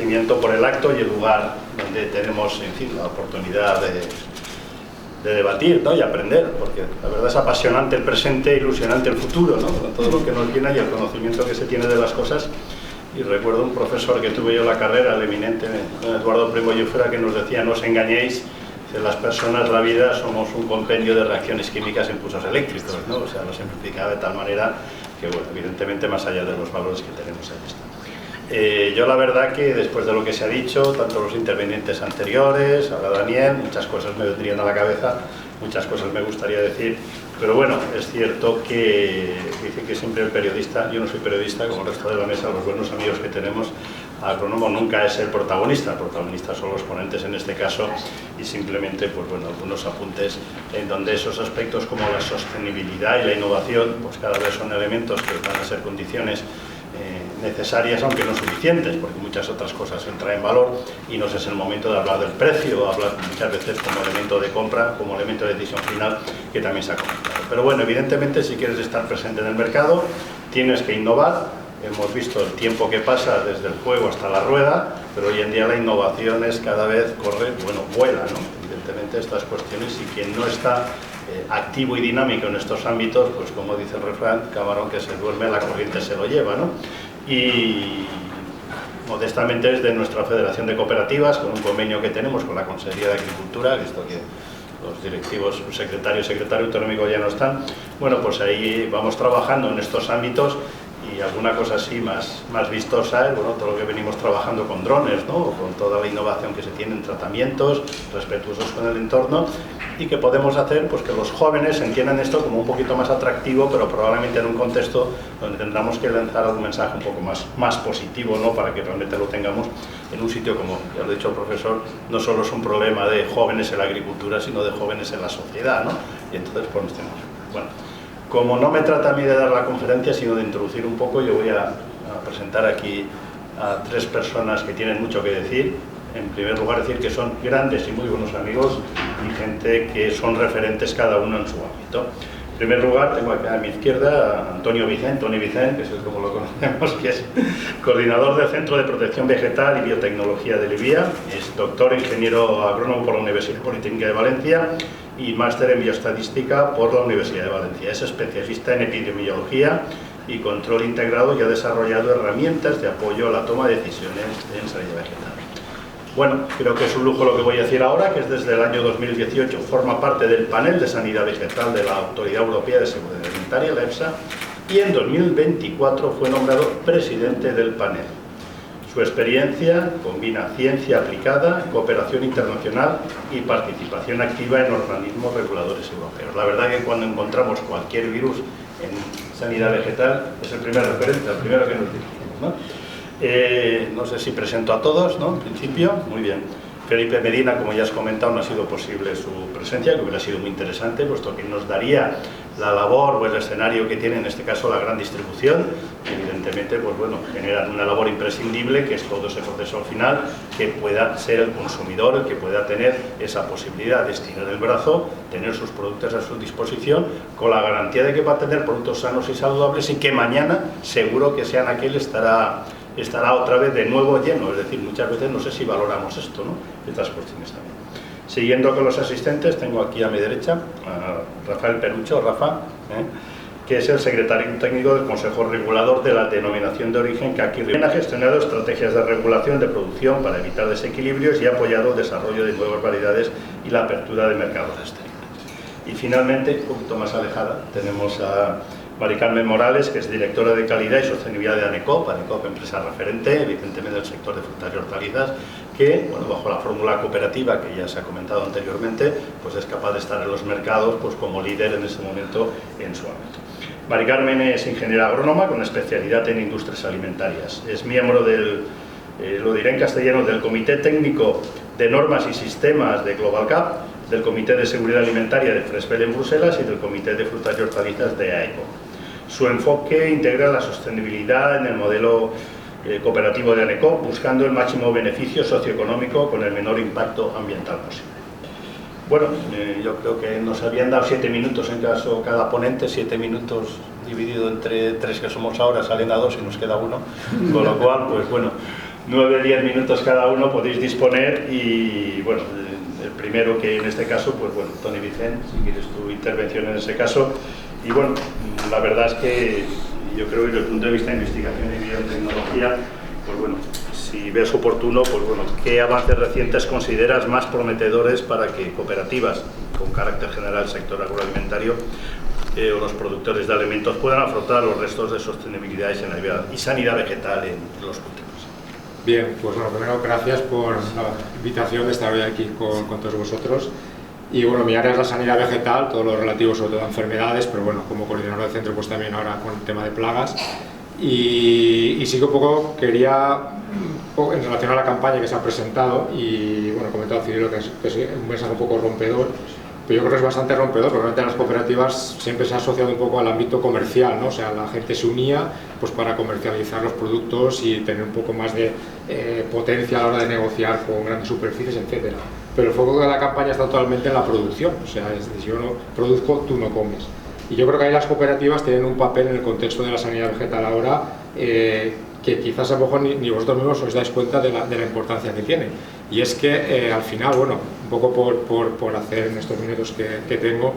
agradecimiento por el acto y el lugar donde tenemos, en fin, la oportunidad de debatir, ¿no? Y aprender, porque la verdad es apasionante el presente, ilusionante el futuro, ¿no? Con todo lo que nos viene y el conocimiento que se tiene de las cosas. Y recuerdo un profesor que tuve yo en la carrera, el eminente Eduardo Primo Yufra, que nos decía: no os engañéis, que las personas, la vida, somos un compendio de reacciones químicas e impulsos eléctricos, ¿no? O sea, lo simplificaba de tal manera que, bueno, evidentemente más allá de los valores que tenemos ahí está. Yo la verdad que después de lo que se ha dicho, tanto los intervinientes anteriores, ahora Daniel, muchas cosas me vendrían a la cabeza, muchas cosas me gustaría decir, pero bueno, es cierto que dice que siempre el periodista, yo no soy periodista, como el resto de la mesa, los buenos amigos que tenemos, agrónomo nunca es el protagonista son los ponentes en este caso, y simplemente, pues bueno, algunos apuntes en donde esos aspectos como la sostenibilidad y la innovación, pues cada vez son elementos que van a ser condiciones necesarias, aunque no suficientes, porque muchas otras cosas entran en valor y no es el momento de hablar del precio, hablar muchas veces como elemento de compra, como elemento de decisión final, que también se ha comentado. Pero bueno, evidentemente, si quieres estar presente en el mercado, tienes que innovar. Hemos visto el tiempo que pasa desde el fuego hasta la rueda, pero hoy en día la innovación es cada vez vuela, ¿no? Evidentemente estas cuestiones, y quien no está activo y dinámico en estos ámbitos, pues como dice el refrán, camarón que se duerme, la corriente se lo lleva, ¿no? Y modestamente desde nuestra Federación de Cooperativas, con un convenio que tenemos con la Consejería de Agricultura, visto que los directivos, secretario autonómico ya no están, bueno, pues ahí vamos trabajando en estos ámbitos. Y alguna cosa así más vistosa es, bueno, todo lo que venimos trabajando con drones, ¿no? Con toda la innovación que se tiene en tratamientos respetuosos con el entorno, y que podemos hacer pues que los jóvenes entiendan esto como un poquito más atractivo, pero probablemente en un contexto donde tendremos que lanzar algún mensaje un poco más positivo, ¿no? Para que realmente lo tengamos en un sitio como, ya lo ha dicho el profesor, no solo es un problema de jóvenes en la agricultura, sino de jóvenes en la sociedad, ¿no? Y entonces pues nos tenemos. Bueno, como no me trata a mí de dar la conferencia, sino de introducir un poco, yo voy a presentar aquí a tres personas que tienen mucho que decir. En primer lugar, decir que son grandes y muy buenos amigos y gente que son referentes cada uno en su ámbito. En primer lugar, tengo aquí a mi izquierda a Antonio Vicent, Toni Vicent, que es como lo conocemos, que es coordinador del Centro de Protección Vegetal y Biotecnología de Libia, es doctor ingeniero agrónomo por la Universidad Politécnica de Valencia y máster en bioestadística por la Universidad de Valencia. Es especialista en epidemiología y control integrado y ha desarrollado herramientas de apoyo a la toma de decisiones en sanidad vegetal. Bueno, creo que es un lujo lo que voy a decir ahora, que es desde el año 2018, forma parte del panel de sanidad vegetal de la Autoridad Europea de Seguridad Alimentaria, la EFSA, y en 2024 fue nombrado presidente del panel. Su experiencia combina ciencia aplicada, cooperación internacional y participación activa en organismos reguladores europeos. La verdad que cuando encontramos cualquier virus en sanidad vegetal es el primer referente, el primero que nos dirigimos, ¿no? No sé si presento a todos, ¿no? En principio, muy bien. Felipe Medina, como ya has comentado, no ha sido posible su presencia, que hubiera sido muy interesante, puesto que nos daría la labor o el escenario que tiene en este caso la gran distribución. Evidentemente, pues bueno, generan una labor imprescindible, que es todo ese proceso al final, que pueda ser el consumidor el que pueda tener esa posibilidad de estirar el brazo, tener sus productos a su disposición, con la garantía de que va a tener productos sanos y saludables, y que mañana, seguro que sean aquel, estará otra vez de nuevo lleno. Es decir, muchas veces no sé si valoramos esto, ¿no? Estas cuestiones también. Siguiendo con los asistentes, tengo aquí a mi derecha a Rafael Perucho, Rafa, que es el secretario técnico del Consejo Regulador de la Denominación de Origen CACI Rioja. Ha gestionado estrategias de regulación de producción para evitar desequilibrios y ha apoyado el desarrollo de nuevas variedades y la apertura de mercados exteriores. Y finalmente, un poquito más alejada, tenemos a Mari Carmen Morales, que es directora de calidad y sostenibilidad de ANECOP, empresa referente, evidentemente del sector de frutas y hortalizas, que, bueno, bajo la fórmula cooperativa que ya se ha comentado anteriormente, pues es capaz de estar en los mercados pues como líder en ese momento en su ámbito. Mari Carmen es ingeniera agrónoma con especialidad en industrias alimentarias. Es miembro del, lo diré en castellano, del Comité Técnico de Normas y Sistemas de Global Cap, del Comité de Seguridad Alimentaria de Fresbel en Bruselas y del Comité de Frutas y Hortalizas de AECO. Su enfoque integra la sostenibilidad en el modelo cooperativo de ANECOP, buscando el máximo beneficio socioeconómico con el menor impacto ambiental posible. Bueno, yo creo que nos habían dado 7 minutos en caso cada ponente, 7 minutos dividido entre 3 que somos ahora, salen a 2 y nos queda 1, con lo cual, pues bueno, 9-10 minutos cada uno podéis disponer y bueno, el primero que en este caso, pues bueno, Toni Vicent, si quieres tu intervención en ese caso. Y bueno, la verdad es que yo creo que desde el punto de vista de investigación y biotecnología, pues bueno, si ves oportuno, pues bueno, ¿qué avances recientes consideras más prometedores para que cooperativas con carácter general sector agroalimentario o los productores de alimentos puedan afrontar los restos de sostenibilidad y sanidad vegetal en los cultivos? Bien, pues bueno, primero gracias por la invitación de estar hoy aquí con todos vosotros. Y bueno, mi área es la sanidad vegetal, todo lo relativo sobre todo a enfermedades, pero bueno, como coordinador del centro pues también ahora con el tema de plagas. Y sí que un poco quería, en relación a la campaña que se ha presentado, y bueno, comentado Cirilo que es un mensaje un poco rompedor, pero yo creo que es bastante rompedor, porque realmente las cooperativas siempre se ha asociado un poco al ámbito comercial, ¿no? O sea, la gente se unía pues para comercializar los productos y tener un poco más de potencia a la hora de negociar con grandes superficies, etcétera. Pero el foco de la campaña está totalmente en la producción, o sea, es decir, si yo no produzco, tú no comes. Y yo creo que ahí las cooperativas tienen un papel en el contexto de la sanidad vegetal ahora que quizás a lo mejor ni vosotros mismos os dais cuenta de la importancia que tiene. Y es que al final, bueno, un poco por hacer en estos minutos que tengo,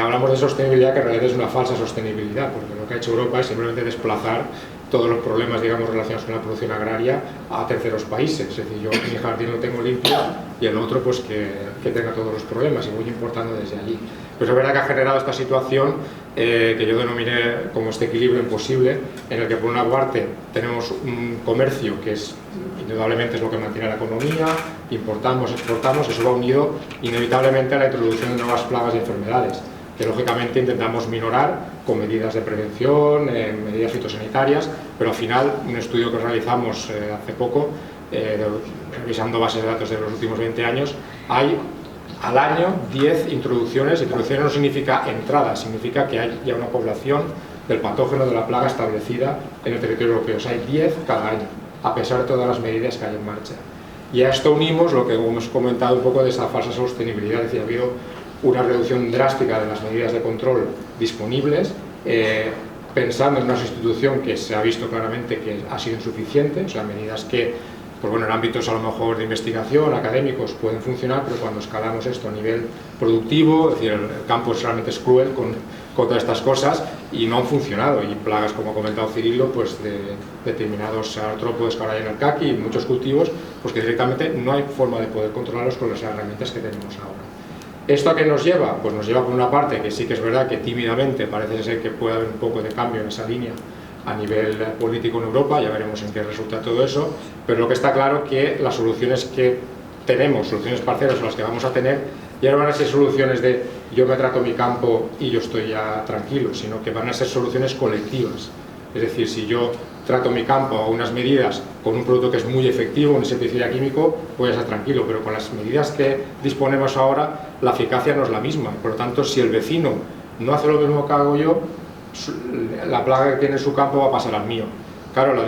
hablamos de sostenibilidad que en realidad es una falsa sostenibilidad, porque lo que ha hecho Europa es simplemente desplazar todos los problemas, digamos, relacionados con la producción agraria a terceros países. Es decir, yo mi jardín lo tengo limpio y el otro pues que tenga todos los problemas y voy importando desde allí. Pero es verdad que ha generado esta situación que yo denominé como este equilibrio imposible, en el que por una parte tenemos un comercio que es indudablemente es lo que mantiene la economía, importamos, exportamos, eso va unido inevitablemente a la introducción de nuevas plagas y enfermedades, que lógicamente intentamos minorar con medidas de prevención, medidas fitosanitarias, pero al final un estudio que realizamos hace poco, revisando bases de datos de los últimos 20 años, hay al año 10 introducciones. Introducciones no significa entrada, significa que hay ya una población del patógeno de la plaga establecida en el territorio europeo. O sea, hay 10 cada año, a pesar de todas las medidas que hay en marcha. Y a esto unimos lo que hemos comentado un poco de esa falsa sostenibilidad, es decir, ha habido una reducción drástica de las medidas de control disponibles, pensando en una sustitución que se ha visto claramente que ha sido insuficiente, o sea, medidas que pues bueno, en ámbitos a lo mejor de investigación, académicos, pueden funcionar, pero cuando escalamos esto a nivel productivo, es decir, el campo realmente es cruel con todas estas cosas y no han funcionado. Y plagas, como ha comentado Cirilo, pues de determinados artrópodos que ahora hay en el caqui y muchos cultivos, pues que directamente no hay forma de poder controlarlos con las herramientas que tenemos ahora. ¿Esto a qué nos lleva? Pues nos lleva por una parte que sí que es verdad que tímidamente parece ser que puede haber un poco de cambio en esa línea a nivel político en Europa, ya veremos en qué resulta todo eso, pero lo que está claro que las soluciones que tenemos, soluciones parciales o las que vamos a tener, ya no van a ser soluciones de yo me trato mi campo y yo estoy ya tranquilo, sino que van a ser soluciones colectivas. Es decir, si yo trato mi campo a unas medidas con un producto que es muy efectivo, un insecticida químico, voy a estar tranquilo, pero con las medidas que disponemos ahora, la eficacia no es la misma. Por lo tanto, si el vecino no hace lo mismo que hago yo, la plaga que tiene en su campo va a pasar al mío. Claro,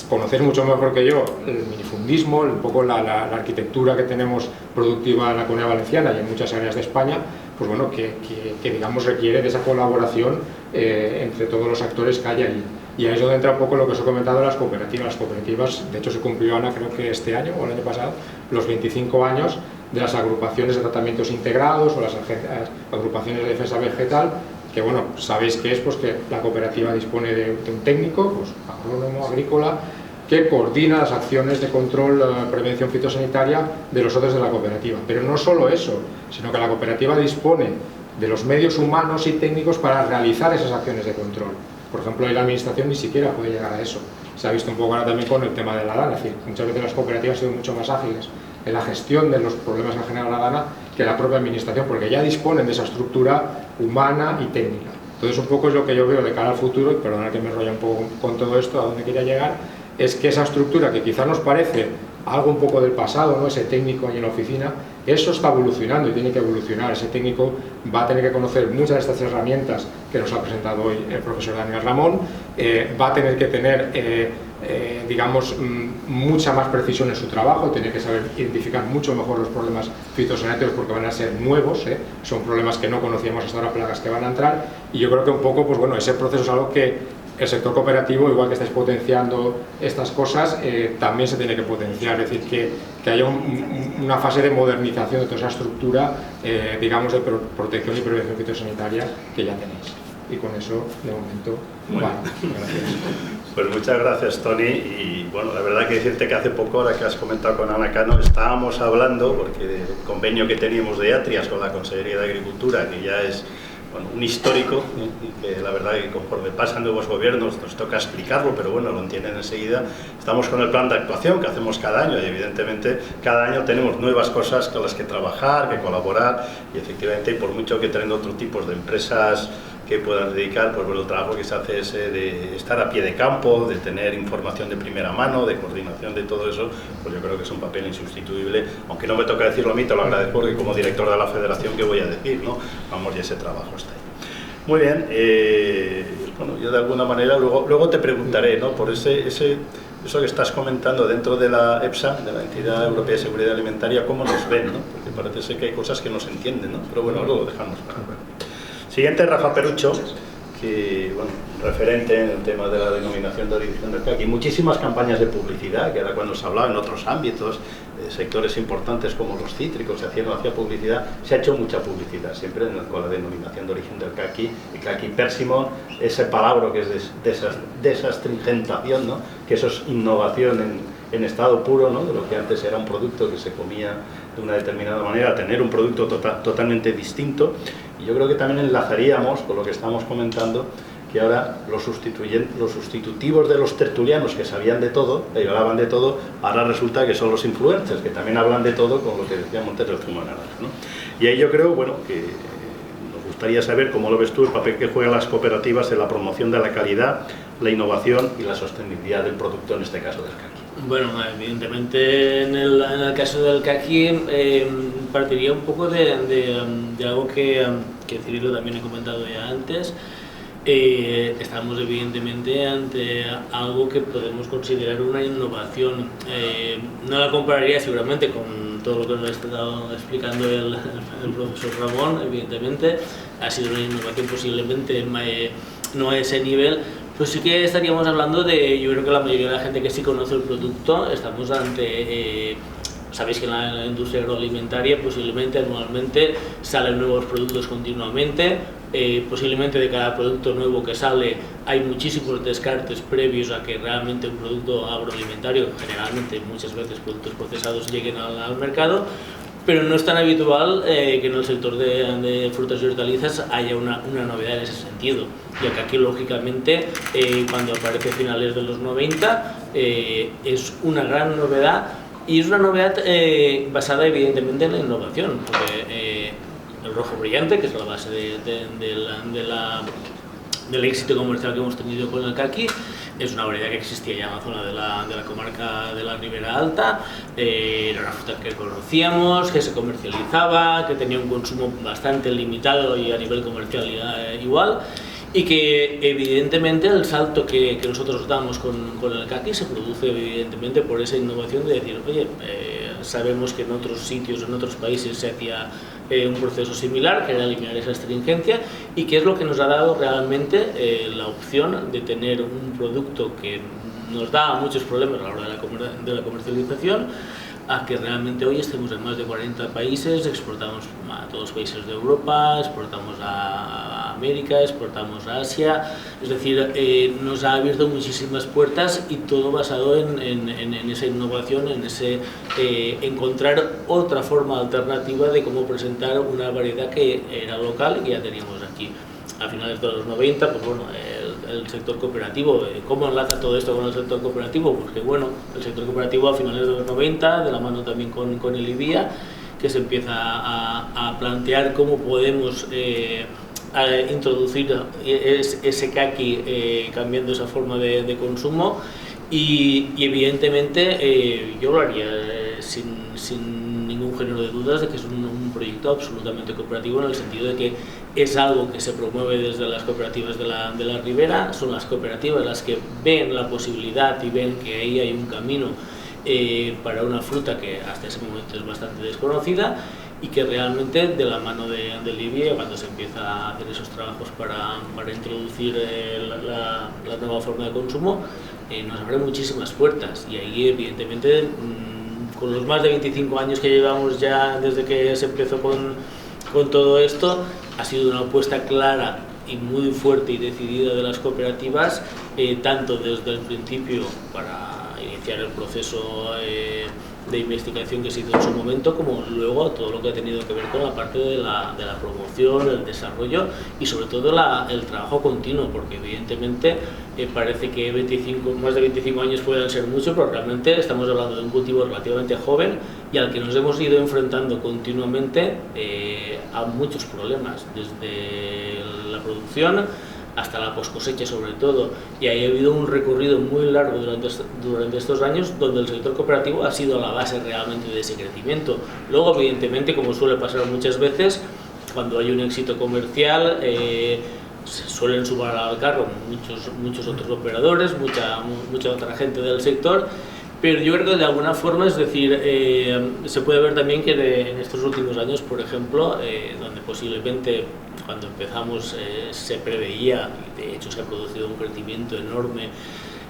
conocéis mucho mejor que yo el minifundismo, un poco la arquitectura que tenemos productiva en la Comunidad Valenciana y en muchas áreas de España, pues bueno, que digamos requiere de esa colaboración entre todos los actores que hay ahí. Y ahí es donde entra un poco lo que os he comentado de las cooperativas. Las cooperativas, de hecho se cumplió, Ana, creo que este año o el año pasado, los 25 años de las agrupaciones de tratamientos integrados o las agrupaciones de defensa vegetal, que bueno, sabéis que es pues que la cooperativa dispone de un técnico, pues agrónomo, agrícola, que coordina las acciones de control, prevención fitosanitaria de los socios de la cooperativa. Pero no solo eso, sino que la cooperativa dispone de los medios humanos y técnicos para realizar esas acciones de control. Por ejemplo, ahí la administración ni siquiera puede llegar a eso. Se ha visto un poco ahora también con el tema de la dana, es decir, muchas veces las cooperativas han sido mucho más ágiles en la gestión de los problemas que ha generado la dana que la propia administración, porque ya disponen de esa estructura humana y técnica. Entonces, un poco es lo que yo veo de cara al futuro, y perdonad que me enrolle un poco con todo esto, a donde quería llegar, es que esa estructura que quizá nos parece algo un poco del pasado, ¿no? Ese técnico ahí en la oficina, eso está evolucionando y tiene que evolucionar. Ese técnico va a tener que conocer muchas de estas herramientas que nos ha presentado hoy el profesor Daniel Ramón, va a tener que tener digamos, mucha más precisión en su trabajo, tiene que saber identificar mucho mejor los problemas fitosanitarios porque van a ser nuevos, son problemas que no conocíamos hasta ahora, plagas que van a entrar, y yo creo que un poco, pues bueno, ese proceso es algo que el sector cooperativo, igual que estáis potenciando estas cosas, también se tiene que potenciar, es decir, que haya una fase de modernización de toda esa estructura, digamos, de protección y prevención fitosanitaria que ya tenéis. Y con eso, de momento, bueno, gracias. Pues muchas gracias, Tony. Y bueno, la verdad que decirte que hace poco, ahora que has comentado con Ana Cano, estábamos hablando, porque del convenio que teníamos de Atrias con la Consejería de Agricultura, que ya es un histórico, y que la verdad que conforme pasan nuevos gobiernos nos toca explicarlo, pero bueno, lo entienden enseguida. Estamos con el plan de actuación que hacemos cada año y evidentemente cada año tenemos nuevas cosas con las que trabajar, que colaborar, y efectivamente, por mucho que traen otros tipos de empresas que puedan dedicar, pues bueno, el trabajo que se hace es de estar a pie de campo, de tener información de primera mano, de coordinación de todo eso, pues yo creo que es un papel insustituible, aunque no me toca decirlo a mí, te lo agradezco porque como director de la federación, ¿qué voy a decir?, ¿no? Vamos, y ese trabajo está ahí. Muy bien, bueno, yo de alguna manera luego te preguntaré, ¿no?, por eso que estás comentando dentro de la EFSA, de la Entidad Europea de Seguridad Alimentaria, cómo nos ven, ¿no?, porque parece ser que hay cosas que no se entienden, ¿no?, pero bueno, luego lo dejamos para ver. Siguiente, Rafa Perucho, que, bueno, referente en el tema de la denominación de origen del caqui. Muchísimas campañas de publicidad, que ahora cuando se hablaba en otros ámbitos, sectores importantes como los cítricos, se hacía publicidad, se ha hecho mucha publicidad, siempre con la denominación de origen del caqui, el caqui pérsimo, ese palabra que es de esa astringentación, ¿no?, que eso es innovación en estado puro, ¿no?, de lo que antes era un producto que se comía de una determinada manera, tener un producto totalmente distinto. Y yo creo que también enlazaríamos con lo que estamos comentando, que ahora los sustitutivos de los tertulianos que sabían de todo, que hablaban de todo, ahora resulta que son los influencers, que también hablan de todo, con lo que decía Montes del zumo de naranja, ¿no? Y ahí yo creo, bueno, que nos gustaría saber cómo lo ves tú, el papel que juegan las cooperativas en la promoción de la calidad, la innovación y la sostenibilidad del producto, en este caso del caqui. Bueno, evidentemente en el caso del caqui partiría un poco de algo que Cirilo también he comentado ya antes. Estamos evidentemente ante algo que podemos considerar una innovación. No la compararía seguramente con todo lo que nos ha estado explicando el profesor Ramón, evidentemente. Ha sido una innovación posiblemente no a ese nivel. Pues sí que estaríamos hablando yo creo que la mayoría de la gente que sí conoce el producto, estamos ante, sabéis que en la industria agroalimentaria posiblemente anualmente salen nuevos productos continuamente, posiblemente de cada producto nuevo que sale hay muchísimos descartes previos a que realmente un producto agroalimentario, generalmente muchas veces productos procesados, lleguen al mercado. Pero no es tan habitual que en el sector de frutas y hortalizas haya una novedad en ese sentido, ya que aquí lógicamente cuando aparece a finales de los 90 es una gran novedad, y es una novedad basada evidentemente en la innovación, porque el rojo brillante, que es la base del éxito comercial que hemos tenido con el caqui, es una variedad que existía ya en la zona de la comarca de la Ribera Alta, era una fruta que conocíamos, que se comercializaba, que tenía un consumo bastante limitado y a nivel comercial igual, y que evidentemente el salto que nosotros damos con el caqui se produce evidentemente por esa innovación de decir, oye, sabemos que en otros sitios, en otros países se hacía un proceso similar, que era eliminar esa astringencia, y que es lo que nos ha dado realmente la opción de tener un producto que nos da muchos problemas a la hora de la comercialización, a que realmente hoy estemos en más de 40 países, exportamos a todos los países de Europa, exportamos a América, exportamos a Asia, es decir, nos ha abierto muchísimas puertas, y todo basado en esa innovación, en ese encontrar otra forma alternativa de cómo presentar una variedad que era local y que ya teníamos aquí. A finales de los 90, pues bueno, el sector cooperativo, ¿cómo enlaza todo esto con el sector cooperativo? Pues que bueno, el sector cooperativo a finales de los 90, de la mano también con el IBIA, que se empieza a plantear cómo podemos introducir ese caqui cambiando esa forma de consumo, y evidentemente yo lo haría sin ningún género de dudas de que es un proyecto absolutamente cooperativo, en el sentido de que es algo que se promueve desde las cooperativas de la Ribera. Son las cooperativas las que ven la posibilidad y ven que ahí hay un camino para una fruta que hasta ese momento es bastante desconocida, y que realmente de la mano de Libia, cuando se empieza a hacer esos trabajos para introducir la nueva forma de consumo, nos abre muchísimas puertas, y ahí evidentemente con los más de 25 años que llevamos ya desde que se empezó con todo esto, ha sido una apuesta clara y muy fuerte y decidida de las cooperativas, tanto desde el principio para iniciar el proceso de investigación que se hizo en su momento, como luego todo lo que ha tenido que ver con la parte de la promoción, el desarrollo y sobre todo el trabajo continuo, porque evidentemente parece que más de 25 años pueden ser mucho, pero realmente estamos hablando de un cultivo relativamente joven y al que nos hemos ido enfrentando continuamente a muchos problemas, desde la producción hasta la poscosecha sobre todo, y ahí ha habido un recorrido muy largo durante estos años donde el sector cooperativo ha sido la base realmente de ese crecimiento. Luego, evidentemente, como suele pasar muchas veces, cuando hay un éxito comercial se suelen sumar al carro muchos otros operadores, mucha otra gente del sector, pero yo creo que de alguna forma, es decir, se puede ver también que en estos últimos años, por ejemplo, donde posiblemente cuando empezamos se preveía, y de hecho se ha producido un crecimiento enorme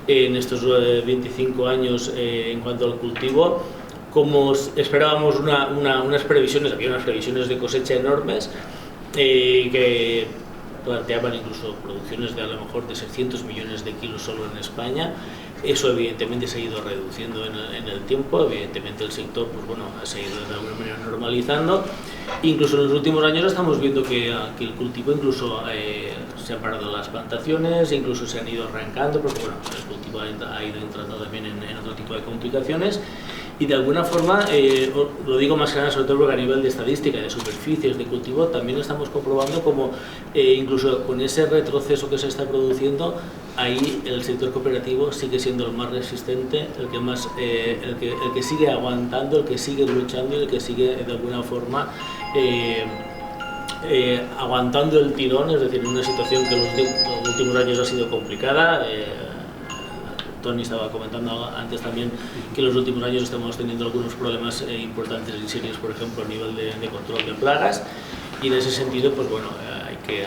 en estos 25 años en cuanto al cultivo, como esperábamos unas previsiones, había unas previsiones de cosecha enormes que planteaban incluso producciones de a lo mejor de 600 millones de kilos solo en España. Eso evidentemente se ha ido reduciendo en el tiempo, evidentemente el sector pues bueno, se ha ido de alguna manera normalizando. Incluso en los últimos años estamos viendo que el cultivo incluso se han parado las plantaciones, incluso se han ido arrancando, porque bueno, el cultivo ha ido entrando también en otro tipo de complicaciones. Y de alguna forma, lo digo más que nada sobre todo porque a nivel de estadística, de superficies, de cultivo, también estamos comprobando como incluso con ese retroceso que se está produciendo, ahí el sector cooperativo sigue siendo el más resistente, el que sigue aguantando, el que sigue luchando y el que sigue de alguna forma aguantando el tirón, es decir, en una situación que los últimos años ha sido complicada. Tony estaba comentando antes también que en los últimos años estamos teniendo algunos problemas importantes y serios, por ejemplo, a nivel de control de plagas, y en ese sentido, pues bueno,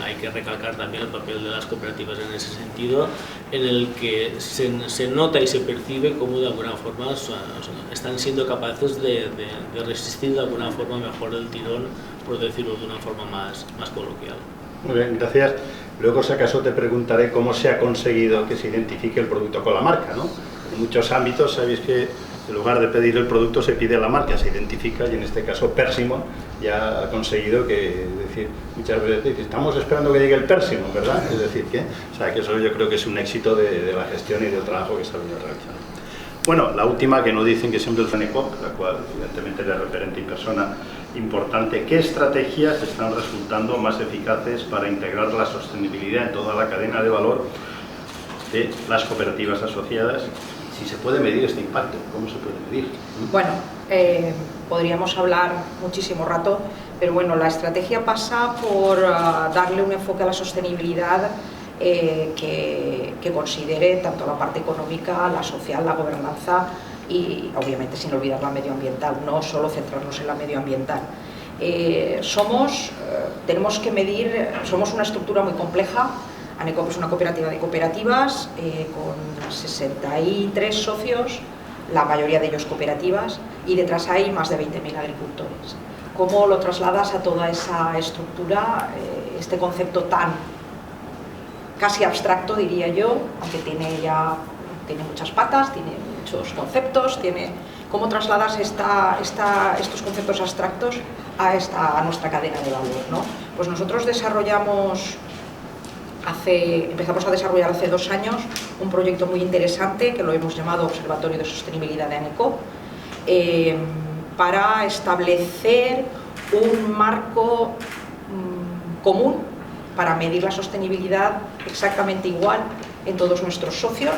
hay que recalcar también el papel de las cooperativas en ese sentido, en el que se nota y se percibe cómo de alguna forma están siendo capaces de resistir de alguna forma mejor el tirón, por decirlo de una forma más coloquial. Muy bien, gracias. Luego, si acaso, te preguntaré cómo se ha conseguido que se identifique el producto con la marca, ¿no? En muchos ámbitos sabéis que en lugar de pedir el producto se pide la marca, se identifica, y en este caso Persimmon ya ha conseguido que, es decir, muchas veces estamos esperando que llegue el Persimmon, ¿verdad? Es decir, que eso yo creo que es un éxito de la gestión y del trabajo que se ha venido realizando. Bueno, la última, que no dicen que siempre es ANECOP, la cual evidentemente es la referente y persona importante. ¿Qué estrategias están resultando más eficaces para integrar la sostenibilidad en toda la cadena de valor de las cooperativas asociadas? Si se puede medir este impacto, ¿cómo se puede medir? Bueno, podríamos hablar muchísimo rato, pero bueno, la estrategia pasa por darle un enfoque a la sostenibilidad que considere tanto la parte económica, la social, la gobernanza y obviamente sin olvidar la medioambiental, no solo centrarnos en la medioambiental. Tenemos que medir, somos una estructura muy compleja. ANECOP es una cooperativa de cooperativas con 63 socios, la mayoría de ellos cooperativas, y detrás hay más de 20.000 agricultores. ¿Cómo lo trasladas a toda esa estructura, este concepto tan casi abstracto, diría yo, aunque tiene muchas patas, tiene muchos conceptos, cómo trasladas estos conceptos abstractos a nuestra cadena de valor, ¿no? Pues nosotros empezamos a desarrollar hace 2 años un proyecto muy interesante que lo hemos llamado Observatorio de Sostenibilidad de ANECOP, para establecer un marco común para medir la sostenibilidad exactamente igual en todos nuestros socios,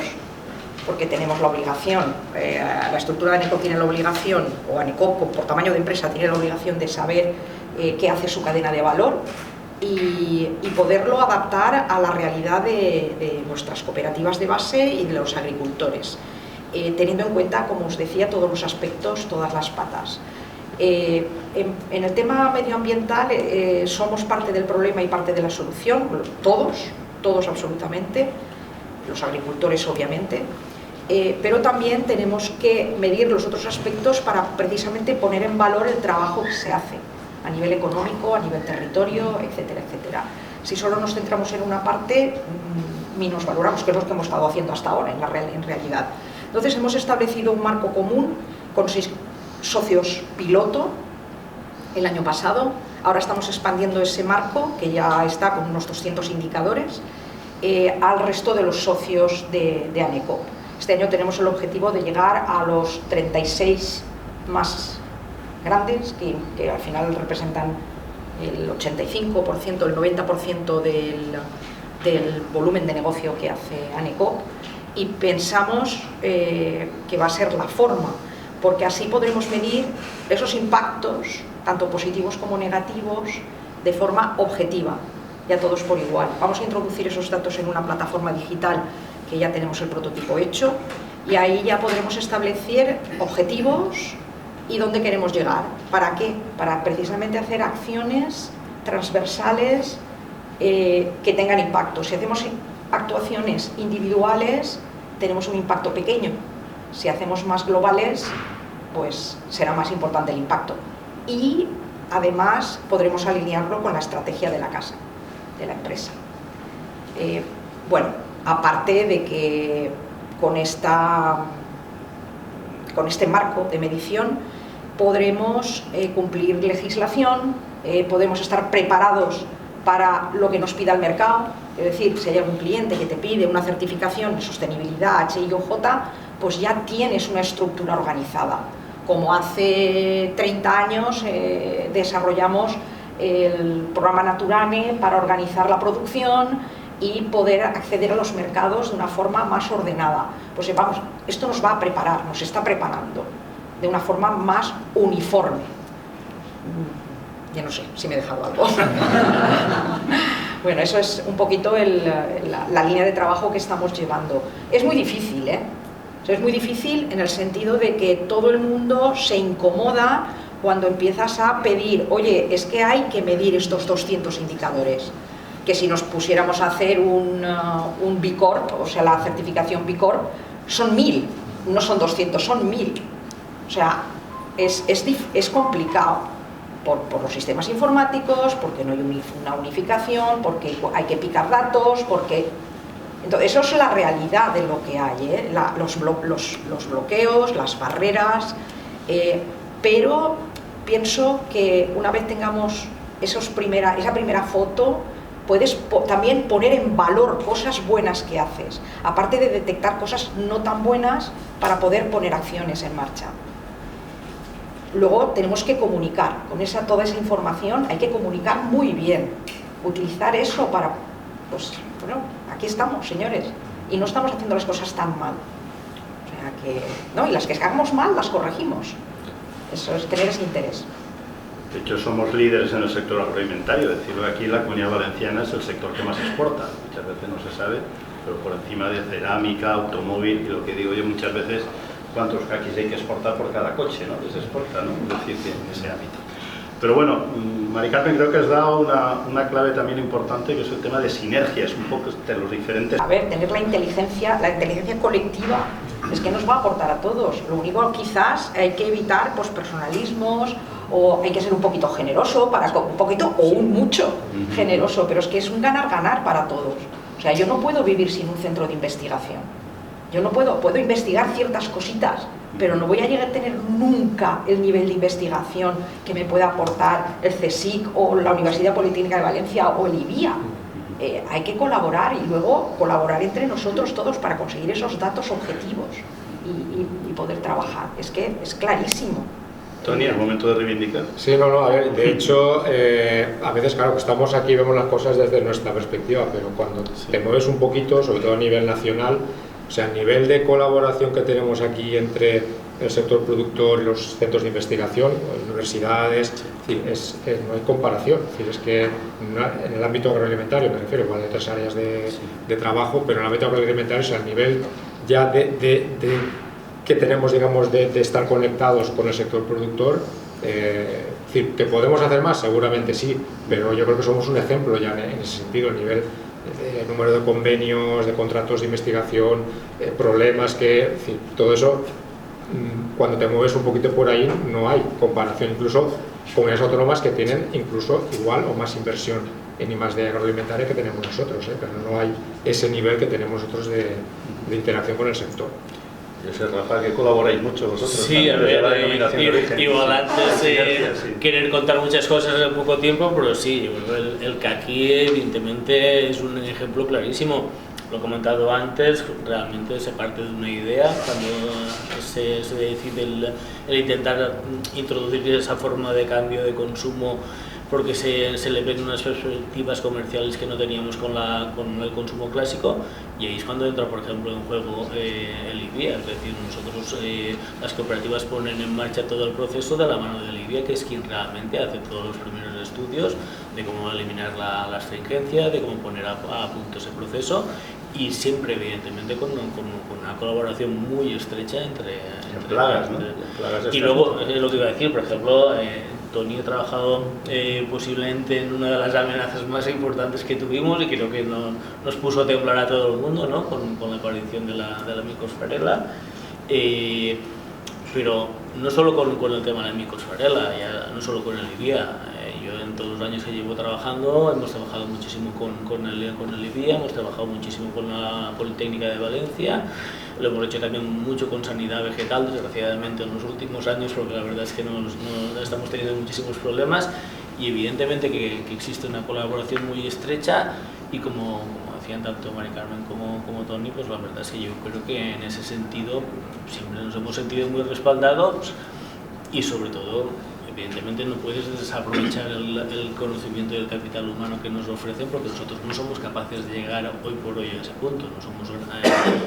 porque tenemos la obligación, la estructura de ANECOP tiene la obligación, o ANECOP por tamaño de empresa tiene la obligación de saber qué hace su cadena de valor y poderlo adaptar a la realidad de nuestras cooperativas de base y de los agricultores, teniendo en cuenta, como os decía, todos los aspectos, todas las patas. En el tema medioambiental somos parte del problema y parte de la solución, todos absolutamente, los agricultores obviamente, pero también tenemos que medir los otros aspectos para precisamente poner en valor el trabajo que se hace a nivel económico, a nivel territorio, etcétera, etcétera. Si solo nos centramos en una parte, minusvaloramos, que es lo que hemos estado haciendo hasta ahora en realidad. Entonces hemos establecido un marco común con 6 socios piloto el año pasado. Ahora estamos expandiendo ese marco, que ya está con unos 200 indicadores, al resto de los socios de ANECOP. Este año tenemos el objetivo de llegar a los 36 más grandes, que al final representan el 85%, el 90% del volumen de negocio que hace ANECOP, y pensamos que va a ser la forma, porque así podremos medir esos impactos, tanto positivos como negativos, de forma objetiva, y a todos por igual. Vamos a introducir esos datos en una plataforma digital que ya tenemos el prototipo hecho, y ahí ya podremos establecer objetivos y dónde queremos llegar. ¿Para qué? Para precisamente hacer acciones transversales que tengan impacto. Si hacemos actuaciones individuales, tenemos un impacto pequeño. Si hacemos más globales, pues será más importante el impacto. Y además podremos alinearlo con la estrategia de la casa, de la empresa. Bueno, aparte de que con este marco de medición podremos cumplir legislación, podemos estar preparados para lo que nos pida el mercado. Es decir, si hay algún cliente que te pide una certificación de sostenibilidad HIOJ, pues ya tienes una estructura organizada. Como hace 30 años desarrollamos el programa Naturane para organizar la producción y poder acceder a los mercados de una forma más ordenada. Pues vamos, esto nos va a preparar, nos está preparando de una forma más uniforme. Ya no sé si me he dejado algo. Bueno, eso es un poquito la línea de trabajo que estamos llevando. Es muy difícil, ¿eh? Es muy difícil en el sentido de que todo el mundo se incomoda cuando empiezas a pedir, oye, es que hay que medir estos 200 indicadores, que si nos pusiéramos a hacer un B Corp, o sea, la certificación B Corp, son 1000, no son 200, son 1000. O sea, es complicado por los sistemas informáticos, porque no hay una unificación, porque hay que picar datos, porque... Entonces, eso es la realidad de lo que hay, ¿eh? Los bloqueos, las barreras, pero pienso que una vez tengamos esa primera foto, puedes también poner en valor cosas buenas que haces, aparte de detectar cosas no tan buenas para poder poner acciones en marcha. Luego tenemos que comunicar, con toda esa información hay que comunicar muy bien, utilizar eso para, pues, bueno, aquí estamos, señores, y no estamos haciendo las cosas tan mal. O sea que, ¿no? Y las que hagamos mal, las corregimos. Eso es tener ese interés. De hecho, somos líderes en el sector agroalimentario. Decirlo aquí, la Comunidad Valenciana es el sector que más exporta. Muchas veces no se sabe, pero por encima de cerámica, automóvil, y lo que digo yo muchas veces, cuántos caquis hay que exportar por cada coche, ¿no? Que se exporta, ¿no? Es decir, en ese ámbito. Pero bueno, Mari Carmen, creo que has dado una clave también importante, que es el tema de sinergias, un poco de los diferentes... A ver, tener la inteligencia colectiva es que nos va a aportar a todos. Lo único, quizás, hay que evitar pues, personalismos, o hay que ser un poquito generoso, un poquito o un mucho generoso, pero es que es un ganar-ganar para todos. O sea, yo no puedo vivir sin un centro de investigación. Yo no puedo investigar ciertas cositas, pero no voy a llegar a tener nunca el nivel de investigación que me pueda aportar el CSIC o la Universidad Politécnica de Valencia o el IBIA. Hay que colaborar y luego colaborar entre nosotros todos para conseguir esos datos objetivos y poder trabajar. Es que es clarísimo. Toni, ¿es momento de reivindicar? Sí, no, a ver, de hecho, a veces, claro, que estamos aquí y vemos las cosas desde nuestra perspectiva, pero cuando te mueves un poquito, sobre todo a nivel nacional, o sea, el nivel de colaboración que tenemos aquí entre el sector productor y los centros de investigación, universidades, no hay comparación. Es decir, es que en el ámbito agroalimentario, me refiero, igual hay otras áreas de trabajo, pero en el ámbito agroalimentario es el nivel ya que tenemos, digamos, de estar conectados con el sector productor, Es decir, ¿que podemos hacer más? Seguramente sí, pero yo creo que somos un ejemplo ya en ese sentido, a nivel de número de convenios, de contratos de investigación, problemas que, en fin, todo eso, cuando te mueves un poquito por ahí, no hay comparación, incluso comunidades autónomas que tienen incluso igual o más inversión en I+D agroalimentaria que tenemos nosotros, pero no hay ese nivel que tenemos nosotros de interacción con el sector. Yo sé, Rafa, que colaboráis mucho vosotros. Sí, a ver, igual antes de sí. querer contar muchas cosas en poco tiempo, pero sí, el Kaki evidentemente es un ejemplo clarísimo. Lo he comentado antes, realmente se parte de una idea cuando se decide el intentar introducir esa forma de cambio de consumo, porque se le ven unas perspectivas comerciales que no teníamos con el consumo clásico, y ahí es cuando entra, por ejemplo, en juego el IBIA. Es decir, nosotros, las cooperativas ponen en marcha todo el proceso de la mano del IBIA, que es quien realmente hace todos los primeros estudios de cómo eliminar la astringencia, de cómo poner a punto ese proceso, y siempre evidentemente con una colaboración muy estrecha entre plagas, ¿no? Y luego, lo que iba a decir, por ejemplo, Tony ha trabajado posiblemente en una de las amenazas más importantes que tuvimos, y creo que nos puso a temblar a todo el mundo, ¿no? con la aparición de la Mycoplasma. Pero no solo con el tema de la Mycoplasma, no solo con el IBIA. Yo en todos los años que llevo trabajando hemos trabajado muchísimo con el IBIA, hemos trabajado muchísimo con la Politécnica de Valencia, lo hemos hecho también mucho con sanidad vegetal, desgraciadamente en los últimos años, porque la verdad es que no estamos teniendo muchísimos problemas, y evidentemente que existe una colaboración muy estrecha, y como decían tanto Mari Carmen como Tony, pues la verdad es que yo creo que en ese sentido siempre nos hemos sentido muy respaldados, y sobre todo, evidentemente no puedes desaprovechar el conocimiento y el capital humano que nos ofrecen, porque nosotros no somos capaces de llegar hoy por hoy a ese punto. No somos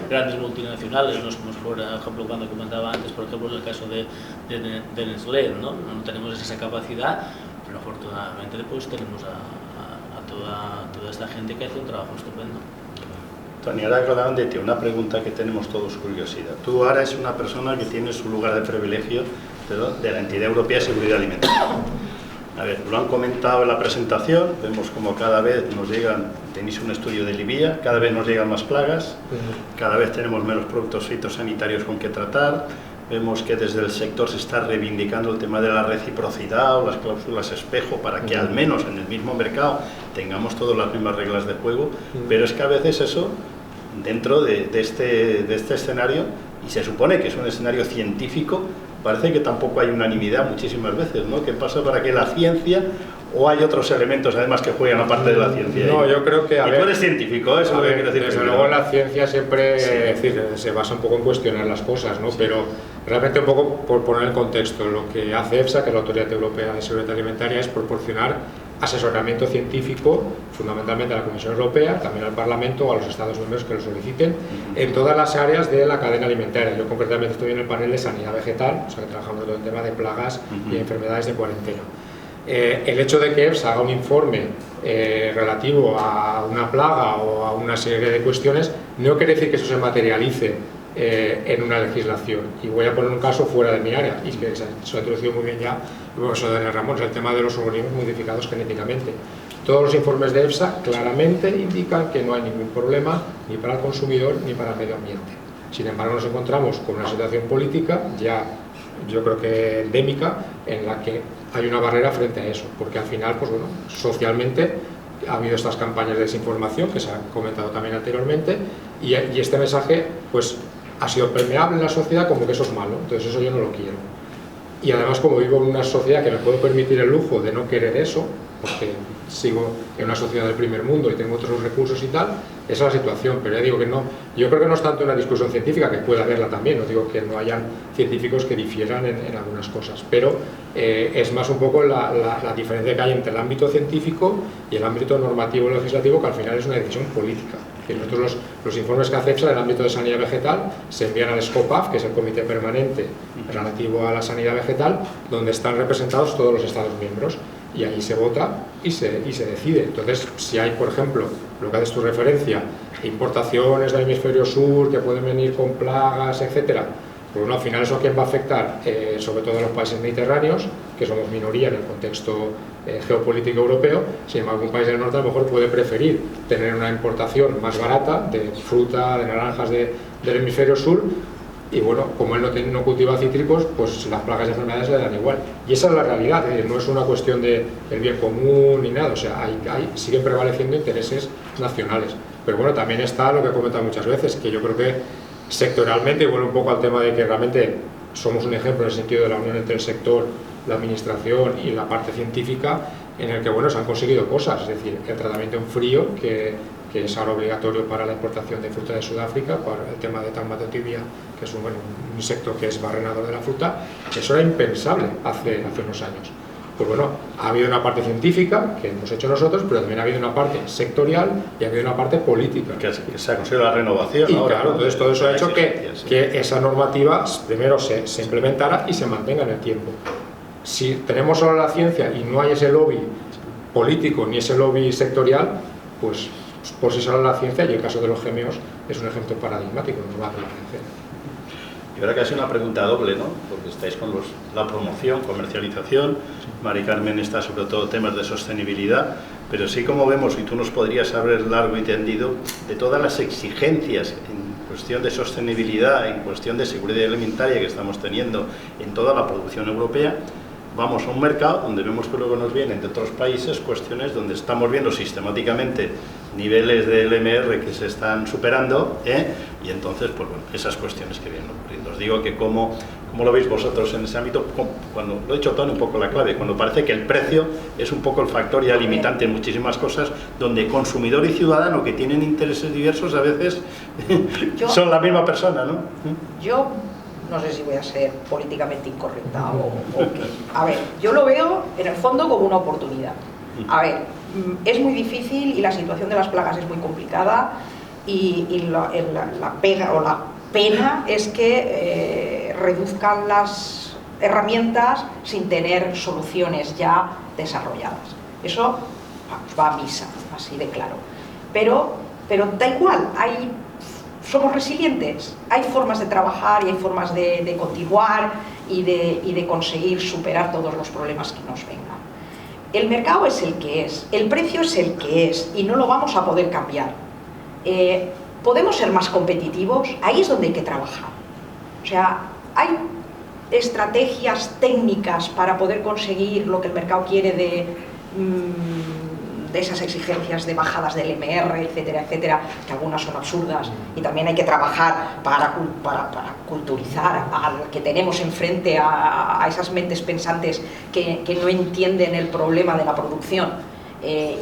grandes multinacionales, no somos, por ejemplo, cuando comentaba antes, por ejemplo, en el caso de Nestlé, ¿no? No tenemos esa capacidad, pero afortunadamente pues tenemos a toda esta gente que hace un trabajo estupendo. Tony, ahora acordaban de ti una pregunta que tenemos todos curiosidad. Tú ahora eres una persona que tiene su lugar de privilegio de la Entidad Europea de Seguridad Alimentaria. A ver, lo han comentado en la presentación, vemos como cada vez nos llegan, tenéis un estudio del IBIA, cada vez nos llegan más plagas, cada vez tenemos menos productos fitosanitarios con que tratar, vemos que desde el sector se está reivindicando el tema de la reciprocidad o las cláusulas espejo para que al menos en el mismo mercado tengamos todas las mismas reglas de juego, pero es que a veces eso, dentro de este escenario, y se supone que es un escenario científico, parece que tampoco hay unanimidad muchísimas veces, ¿no? ¿Qué pasa para que la ciencia, o hay otros elementos además que juegan aparte de la ciencia? No, yo creo que... Y tú eres científico, eso es lo que quiero decir. Desde luego la ciencia siempre se basa un poco en cuestionar las cosas, ¿no? Sí. Pero realmente un poco por poner en contexto, lo que hace EFSA, que es la Autoridad Europea de Seguridad Alimentaria, es proporcionar asesoramiento científico, fundamentalmente a la Comisión Europea, también al Parlamento o a los Estados miembros que lo soliciten, en todas las áreas de la cadena alimentaria. Yo concretamente estoy en el panel de sanidad vegetal, o sea que trabajamos todo el tema de plagas y enfermedades de cuarentena. El hecho de que EFSA haga un informe relativo a una plaga o a una serie de cuestiones no quiere decir que eso se materialice en una legislación. Y voy a poner un caso fuera de mi área, y que se ha introducido muy bien ya el profesor Daniel Ramón, es el tema de los organismos modificados genéticamente. Todos los informes de EFSA claramente indican que no hay ningún problema ni para el consumidor ni para el medio ambiente. Sin embargo, nos encontramos con una situación política ya, yo creo que endémica, en la que hay una barrera frente a eso, porque al final, pues bueno, socialmente ha habido estas campañas de desinformación que se han comentado también anteriormente, y este mensaje pues ha sido permeable en la sociedad como que eso es malo, entonces eso yo no lo quiero. Y además, como vivo en una sociedad que me puedo permitir el lujo de no querer eso, porque sigo en una sociedad del primer mundo y tengo otros recursos y tal, esa es la situación. Pero ya digo que no, yo creo que no es tanto una discusión científica, que puede haberla también, no digo que no hayan científicos que difieran en algunas cosas, pero es más un poco la diferencia que hay entre el ámbito científico y el ámbito normativo legislativo, que al final es una decisión política. Que nosotros los informes que hace EFSA en el ámbito de sanidad vegetal se envían al SCOPAF, que es el comité permanente relativo a la sanidad vegetal, donde están representados todos los Estados miembros, y ahí se vota y se decide. Entonces, si hay, por ejemplo, lo que haces tu referencia, importaciones del hemisferio sur que pueden venir con plagas, etcétera, Pues bueno, al final eso a quién va a afectar, sobre todo a los países mediterráneos, que somos minoría en el contexto geopolítico europeo. Sin embargo, un país del norte a lo mejor puede preferir tener una importación más barata de fruta, de naranjas del hemisferio sur, y bueno, como él no cultiva cítricos, pues las plagas y enfermedades le dan igual. Y esa es la realidad, no es una cuestión del bien común ni nada, o sea, siguen prevaleciendo intereses nacionales. Pero bueno, también está lo que he comentado muchas veces, que yo creo que sectorialmente, y vuelvo un poco al tema de que realmente somos un ejemplo en el sentido de la unión entre el sector, la administración y la parte científica, en el que bueno, se han conseguido cosas, es decir, el tratamiento en frío, que es ahora obligatorio para la importación de fruta de Sudáfrica, para el tema de Taumatotibia, que es un insecto que es barrenador de la fruta. Eso era impensable hace unos años. Pues bueno, ha habido una parte científica que hemos hecho nosotros, pero también ha habido una parte sectorial y ha habido una parte política. Que se ha conseguido la renovación. Y ahora, claro, entonces todo eso ha hecho que esa normativa primero se implementara y se mantenga en el tiempo. Si tenemos solo la ciencia y no hay ese lobby político ni ese lobby sectorial, pues por sí sola la ciencia, y el caso de los GMOs es un ejemplo paradigmático, no va a la ciencia. Y ahora casi una pregunta doble, ¿no? Porque estáis con la promoción, comercialización, Mari Carmen está sobre todo temas de sostenibilidad, pero sí, como vemos, y tú nos podrías hablar largo y tendido de todas las exigencias en cuestión de sostenibilidad, en cuestión de seguridad alimentaria que estamos teniendo en toda la producción europea. Vamos a un mercado donde vemos que luego nos vienen de otros países cuestiones donde estamos viendo sistemáticamente niveles del MR que se están superando, y entonces, pues bueno, esas cuestiones que vienen ocurriendo. Os digo que cómo lo veis vosotros en ese ámbito, cuando lo ha dicho Tony, un poco la clave, cuando parece que el precio es un poco el factor ya limitante en muchísimas cosas, donde consumidor y ciudadano, que tienen intereses diversos, a veces son la misma persona, ¿no? Yo no sé si voy a ser políticamente incorrecta o qué. A ver, yo lo veo en el fondo como una oportunidad. A ver, es muy difícil y la situación de las plagas es muy complicada, y la pena es que reduzcan las herramientas sin tener soluciones ya desarrolladas. Eso va a misa, así de claro. Pero da igual, somos resilientes, hay formas de trabajar y hay formas de continuar y de conseguir superar todos los problemas que nos vengan. El mercado es el que es, el precio es el que es, y no lo vamos a poder cambiar. ¿Podemos ser más competitivos? Ahí es donde hay que trabajar. O sea, hay estrategias técnicas para poder conseguir lo que el mercado quiere de esas exigencias de bajadas del MR, etcétera, etcétera, que algunas son absurdas, y también hay que trabajar para culturizar al que tenemos enfrente, a esas mentes pensantes que no entienden el problema de la producción,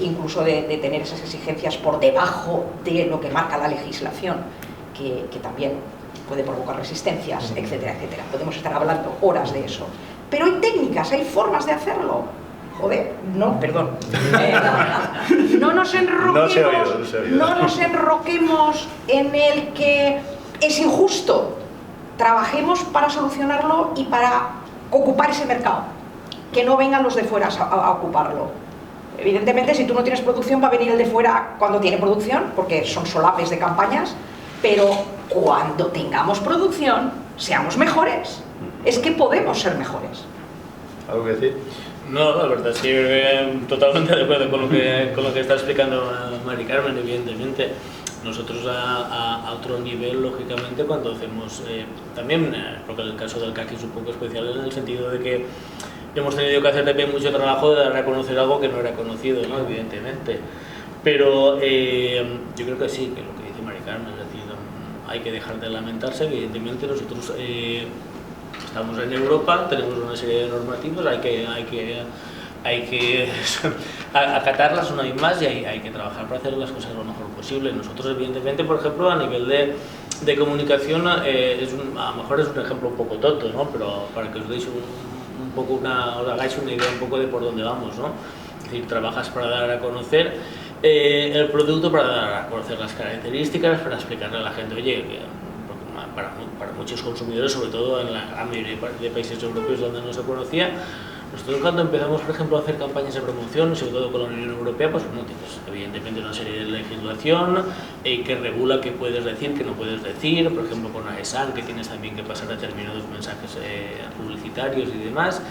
incluso de tener esas exigencias por debajo de lo que marca la legislación, que también puede provocar resistencias, etcétera, etcétera. Podemos estar hablando horas de eso. Pero hay técnicas, hay formas de hacerlo. Joder, no, perdón. No nos enroquemos, no nos enroquemos en el que es injusto. Trabajemos para solucionarlo y para ocupar ese mercado. Que no vengan los de fuera a ocuparlo. Evidentemente, si tú no tienes producción, va a venir el de fuera cuando tiene producción, porque son solapes de campañas, pero cuando tengamos producción, seamos mejores. Es que podemos ser mejores. ¿Algo que decir? No, la verdad sí, totalmente de acuerdo con lo que está explicando Mari Carmen, evidentemente. Nosotros a otro nivel, lógicamente, cuando hacemos también, porque el caso del caqui es un poco especial en el sentido de que hemos tenido que hacer también mucho trabajo de dar a conocer algo que no era conocido, ¿no? Evidentemente. Pero yo creo que sí, que lo que dice Mari Carmen, es decir, hay que dejar de lamentarse. Evidentemente nosotros estamos en Europa, tenemos una serie de normativas, hay que acatarlas una vez más, y hay que trabajar para hacer las cosas lo mejor posible. Nosotros, evidentemente, por ejemplo, a nivel de comunicación, a lo mejor es un ejemplo un poco tonto, ¿no? Pero para que os deis un poco os hagáis una idea un poco de por dónde vamos, ¿no? Es decir, trabajas para dar a conocer el producto, para dar a conocer las características, para explicarle a la gente, oye, para muchos consumidores, sobre todo en la gran mayoría de países europeos donde no se conocía, Nosotros cuando empezamos, por ejemplo, a hacer campañas de promoción, sobre todo con la Unión Europea, pues no tienes evidentemente una serie de legislación que regula qué puedes decir, qué no puedes decir, por ejemplo con AESAN, que tienes también que pasar determinados mensajes publicitarios y demás.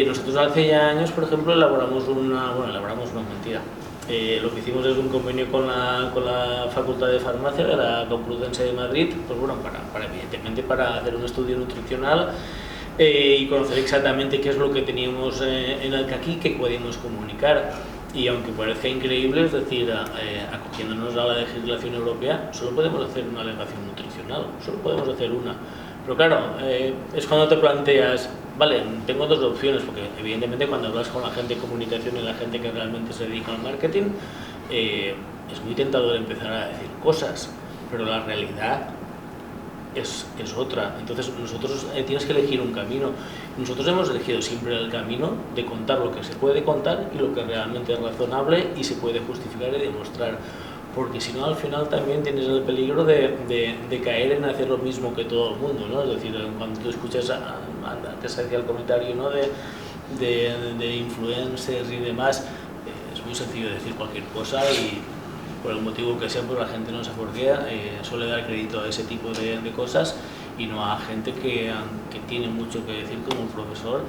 Nosotros hace ya años, por ejemplo, elaboramos una mentira. Lo que hicimos es un convenio con la Facultad de Farmacia de la Complutense de Madrid, pues bueno, evidentemente para hacer un estudio nutricional y conocer exactamente qué es lo que teníamos en Alcaquí que podíamos comunicar. Y aunque parezca increíble, es decir, acogiéndonos a la legislación europea, solo podemos hacer una alegación nutricional, solo podemos hacer una. Pero claro, es cuando te planteas, vale, tengo dos opciones, porque evidentemente cuando hablas con la gente de comunicación y la gente que realmente se dedica al marketing, es muy tentador empezar a decir cosas, pero la realidad es otra. Entonces nosotros tienes que elegir un camino. Nosotros hemos elegido siempre el camino de contar lo que se puede contar y lo que realmente es razonable y se puede justificar y demostrar, porque si no al final también tienes el peligro de caer en hacer lo mismo que todo el mundo, ¿no? Es decir, cuando tú escuchas que se hacía el comentario, ¿no?, de influencers y demás, es muy sencillo decir cualquier cosa y por el motivo que sea, pues la gente no se aporquea, suele dar crédito a ese tipo de cosas y no a gente que tiene mucho que decir, como un profesor,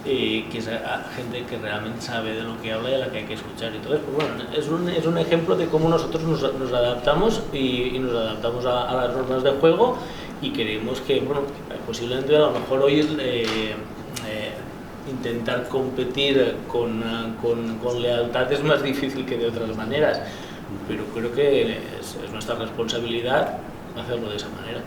que es gente que realmente sabe de lo que habla y a la que hay que escuchar. Entonces, pues bueno, es un ejemplo de cómo nosotros nos adaptamos y nos adaptamos a las normas del juego y creemos que, bueno, posiblemente a lo mejor hoy intentar competir con lealtad es más difícil que de otras maneras, pero creo que es nuestra responsabilidad hacerlo de esa manera.